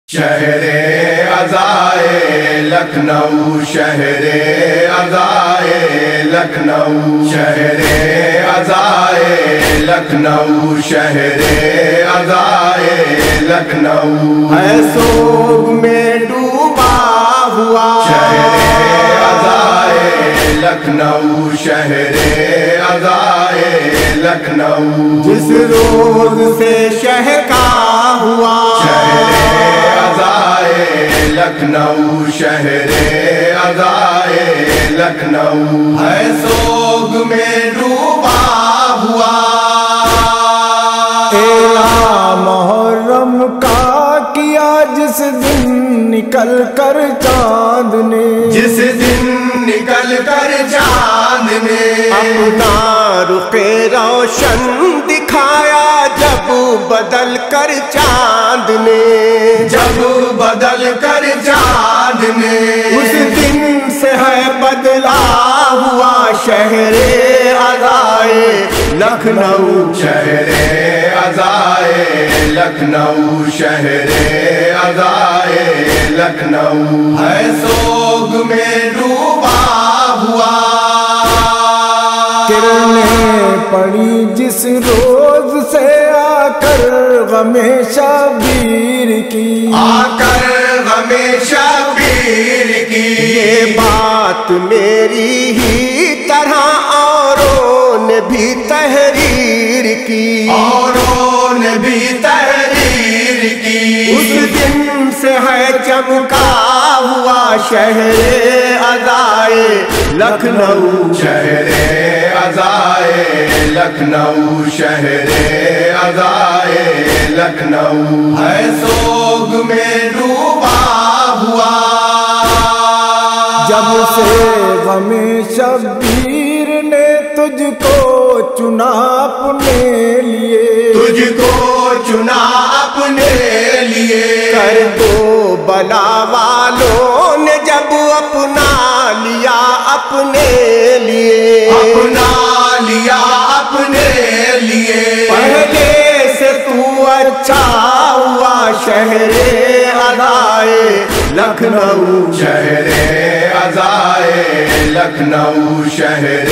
شہر عزائے لکھنؤ، شہر عزائے لکھنؤ، شہر عزائے لکھنؤ، شہر عزائے لکھنؤ ہے سوگ میں ڈوبا ہوا شہر عزائے لکھنؤ، شہر عزائے لکھنؤ جس روز سے شہر کا ہوا شہر عزائے لکھنؤ، شہر عزائے لکھنؤ ہے سوگ میں ڈوبا ہوا اعلان محرم کا کیا جس دن نکل کر چاند نے جس دن نکل کر چاند نے اپنا رخ روشن دکھایا جب بدل کر چاند نے جب بدل کر چاند نے اس دن سے ہے بدلا ہوا شہر عزائے لکھنؤ شہر عزائے لکھنؤ، شہر عزائے لکھنؤ ہے سوگ میں ڈوبا ہوا کرنیں پڑی جس روز سے آ کر غم شبیر کی آ کر غم شبیر کی یہ بات میری ہی طرح اوروں نے بھی تحریر کی اوروں نے بھی تحریر کی اس دن سے ہے چمکا ہوا شہر عزائے لکھنؤ شہر عزائے لکھنؤ، شہر عزائے لکھنؤ ہے سوگ میں ڈوبا ہوا جب سے غم شبیر نے تجھ کو چنا اپنے لیے تجھ کو چنا اپنے لیے کر دو بلا والوں نے جب اپنا لیا اپنے لیے اپنا لیا اپنے لیے پہلے سے تو اچھا ہوا شہر عزائے لکھنؤ شہر عزائے لکھنؤ، شہر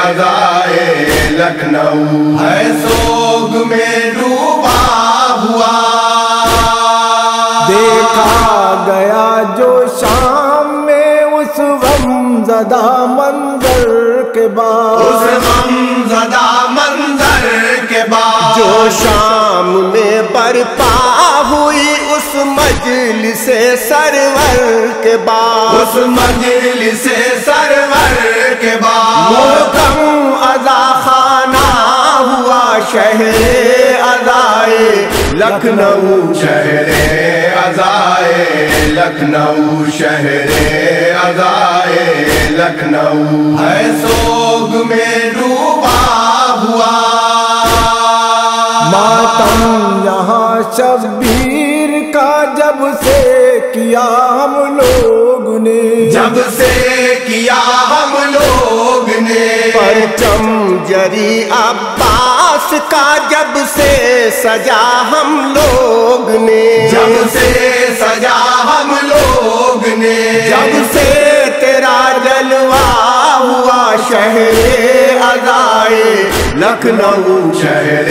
عزائے لکھنؤ ہے سوگ میں ڈوبا ہوا دیکھا گیا جو شام میں اس غم زدہ منظر کے بعد اس غم زدہ منظر کے بعد جو شام میں برپا ہوئی اس مجلس سرور کے بعد اس مجلس سرور کے بعد محکم عزا خانہ ہوا شہر عزائے لکھنؤ شہر عزائے لکھنؤ، شہر عزائے لکھنؤ ہے سوگ میں ڈوبا ہوا ماتم یہاں شبیر کا جب سے کیا ہم لوگ نے جب سے کیا ہم لوگ نے پرچم جری عباس کا جب سے سجا ہم لوگ نے جب سے سجا ہم لوگ نے جب سے تیرا جلوہ ہوا شہر عزائے لکھنؤ شہر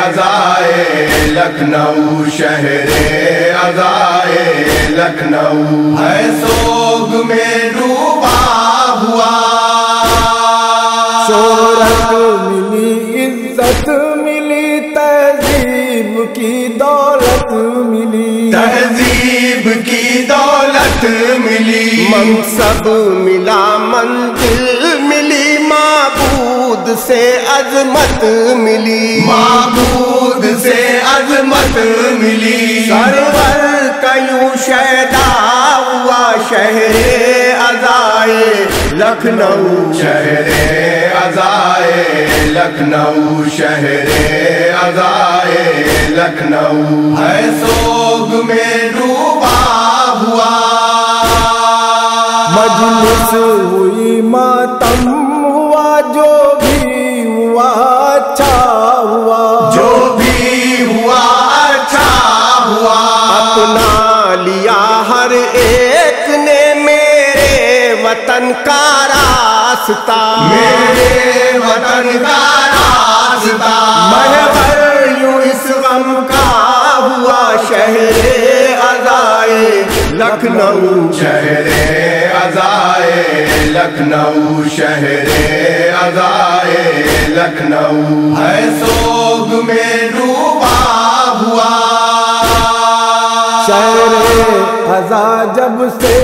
عزائے لکھنؤ، شہر عزائے لکھنؤ ہے سوگ میں ڈوبا ہوا شہرت ملی عزت ملی تہذیب کی دولت ملی تہذیب کی دولت ملی منصب ملا منزل ملی معبود سے عظمت ملی معبود سے عظمت ملی سرور کیوں شیدا ہوا شہر عزائے لکھنؤ شہر عزائے لکھنؤ، شہر عزائے لکھنؤ ہے سوگ میں ڈوبا ہوا مجلس ہوئی ماتم ہوا جو بھی ہوا اچھا ہوا جو بھی ہوا اچھا ہوا اپنا وطن کا راستہ، میرے وطن کا راستہ، محور یوں اس غم کا ہوا شہر عزائے لکھنؤ، شہر عزائے لکھنؤ، شہر عزائے لکھنؤ، ہے سوگ میں ڈوبا ہوا۔ شہر عزا جب سے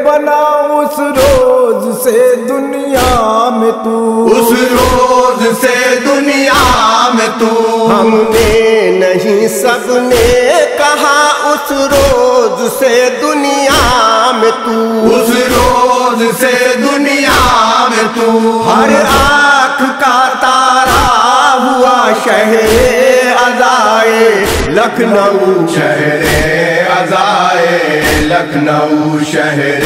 بنا اس روز سے دنیا میں تو، اس روز سے دنیا میں تو، ہم نے نہیں سب نے کہا اس روز سے دنیا میں تو، اس روز سے دنیا میں تو، ہر آنکھ کا تارا ہوا شہر عزائے لکھنؤ، شہر عزائے لکھنؤ، شہر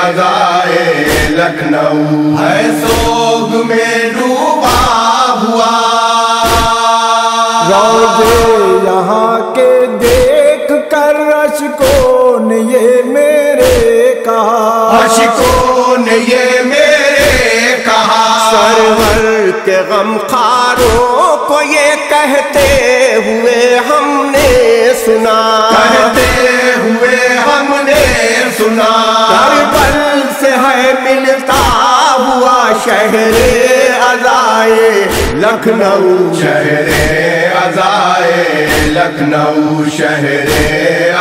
عزائے لکھنؤ، ہے سوگ میں ڈوبا ہوا۔ روضے یہاں کے دیکھ کر اشکوں نے یہ میرے کہا، عاشقوں نے یہ میرے کہا، سرور کے غم خاروں کو یہ کہتے ہوئے ہم نے سنا، کہتے ہوئے ہم نے سنا، کربل سے ہے ملتا ہوا شہر عزائے لکھنؤ، شہر عزائے لکھنؤ، شہر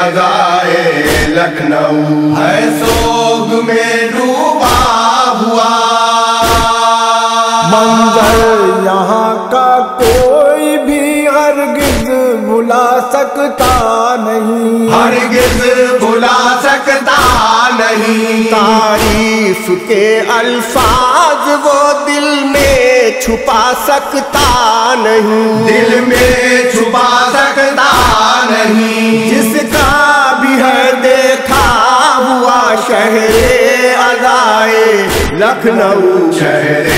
عزائے لکھنؤ، ہے سوگ میں ڈوبا ہوا۔ منظر یہاں کا کوئی بھی ہرگز بھلا سکتا نہیں، ہرگز بھلا سکتا نہیں، تعریف کے الفاظ وہ دل میں چھپا سکتا نہیں، دل میں چھپا سکتا نہیں، جس کا بھی ہے دیکھا ہوا شہر عزائے لکھنؤ، شہر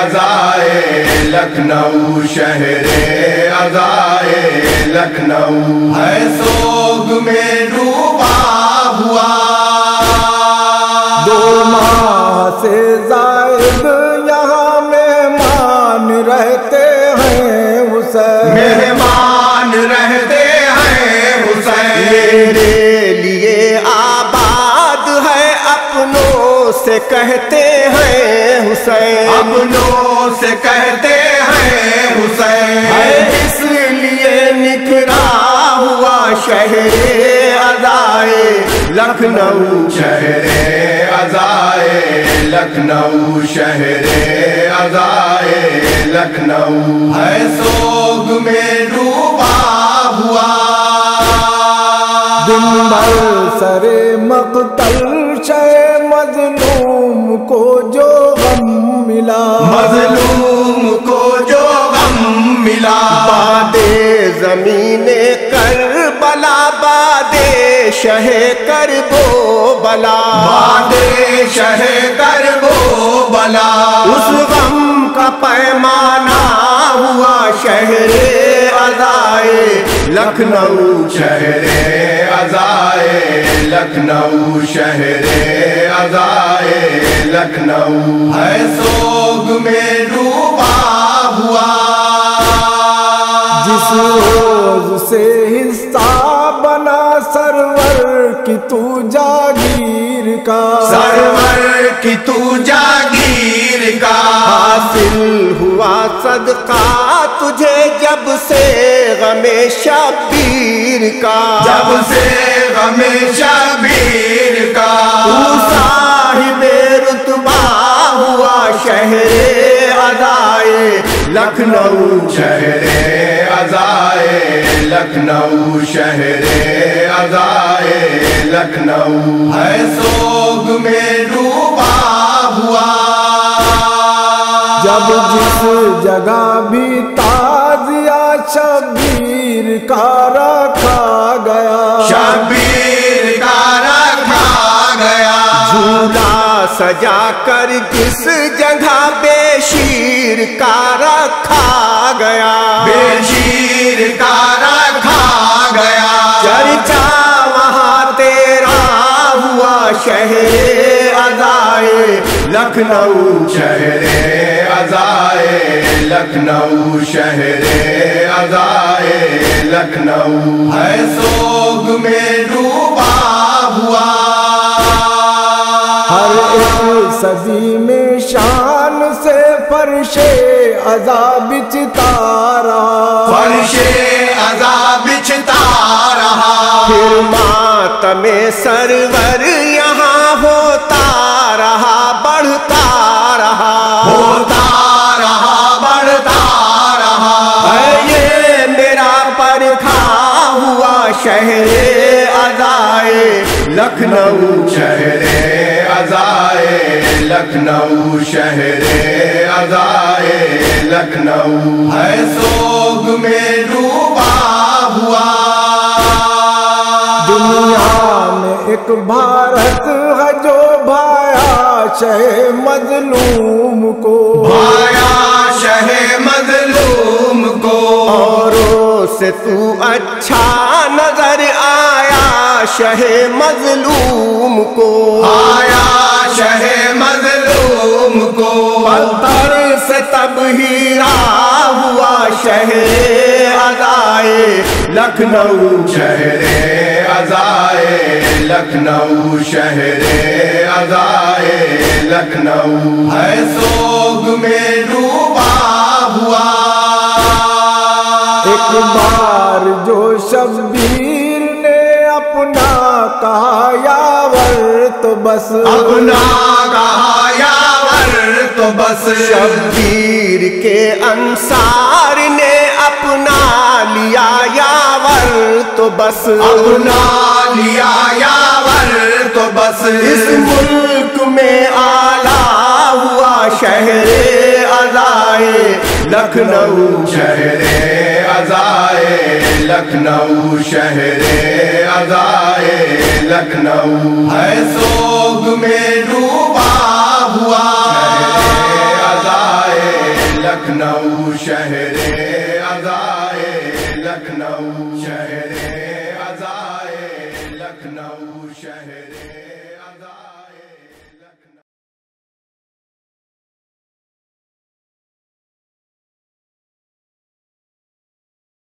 عزائے لکھنؤ، شہر عزائے لکھنؤ، ہے سوگ میں ڈوبا ہوا۔ دو ماہ سے زائد یہاں مہمان رہتے ہیں حسین، مہمان رہتے ہیں حسین، میرے لیے آباد ہے اپنوں سے کہتے ہیں حسین، اپنوں سے کہتے ہیں حسین، اس لیے نکھرا ہوا شہر عزائے لکھنؤ، شہر عزائے لکھنؤ، شہر عزائے لکھنؤ، ہے سوگ میں ڈوبا ہوا۔ دن بھر سرے مقتل شہ مظلوم کو جو غم ملا، مظلوم کو جو غم ملا، باد زمین کربلا باد شہ کرب و بلا، باد شہ کرب و بلا، اس غم کا پیمانہ ہوا شہر عزائے لکھنؤ، شہر عزائے لکھنؤ، شہر عزائے لکھنؤ، ہے سوگ میں ڈوبا ہوا۔ جس روز سے حصہ بنا سرور کی تو جاگیر کا، سرور کی تو جاگیر کا، حاصل ہوا صدقہ تجھے جب سے غم شبیر کا، جب سے غم شبیر کا، تو صاحب رتبہ ہوا شہر عزائے لکھنؤ، شہر عزائے لکھنؤ، شہر عزائے لکھنؤ، ہے سوگ میں ڈوبا ہوا۔ جب جس جگہ بھی تازیہ شبیر کا رکھا گیا، شبیر کا رکھا گیا، جھولا سجا کر جس جگہ بے شیر کا رکھا گیا، بے شیر کا رکھا گیا، چرچا وہاں تیرا ہوا شہر عزائے لکھنؤ شہر عزائے لکھنؤ شہر عزائے لکھنؤ ہے سوگ میں ڈوبا ہوا ہر ایک صدی میں شان سے فرش عذاب بچتا رہا فرش عذاب بچھتا رہا پھر ماتم سرور یہاں ہوتا رہا بڑھتا رہا ہوتا رہا بڑھتا رہا ہے یہ میرا پرکھا ہوا شہر عزائے لکھنؤ شہر عزائے لکھنؤ شہر عزائے لکھنؤ ہے سوگ میں ڈوبا ہوا دنیا میں ایک بھارت ہے جو بھایا شہ مظلوم کو آیا شہ مظلوم کو اوروں سے تو اچھا نظر آیا شہ مظلوم کو آیا شہ مظلوم کو پتھر سے تب ہیرا ہوا شہر عزائے لکھنؤ شہر عزائے لکھنؤ شہر عزائے لکھنؤ ہے سوگ میں ڈوبا ہوا ایک بار جو شبیر نے اپنا کہا یاور تو بس اپنا کہا یاور تو بس شبیر کے انصار نے اپنا لیا یاور تو بس اپنا لیا یاور تو بس اس ملک میں آلہ ہوا شہر عزائے لکھنؤ شہر عزائے لکھنؤ شہر عزائے لکھنؤ ہے سوگ میں ڈوبا ہوا عزائے لکھنؤ شہر عزائے لکھنؤ شہر عزائے لکھنؤ شہر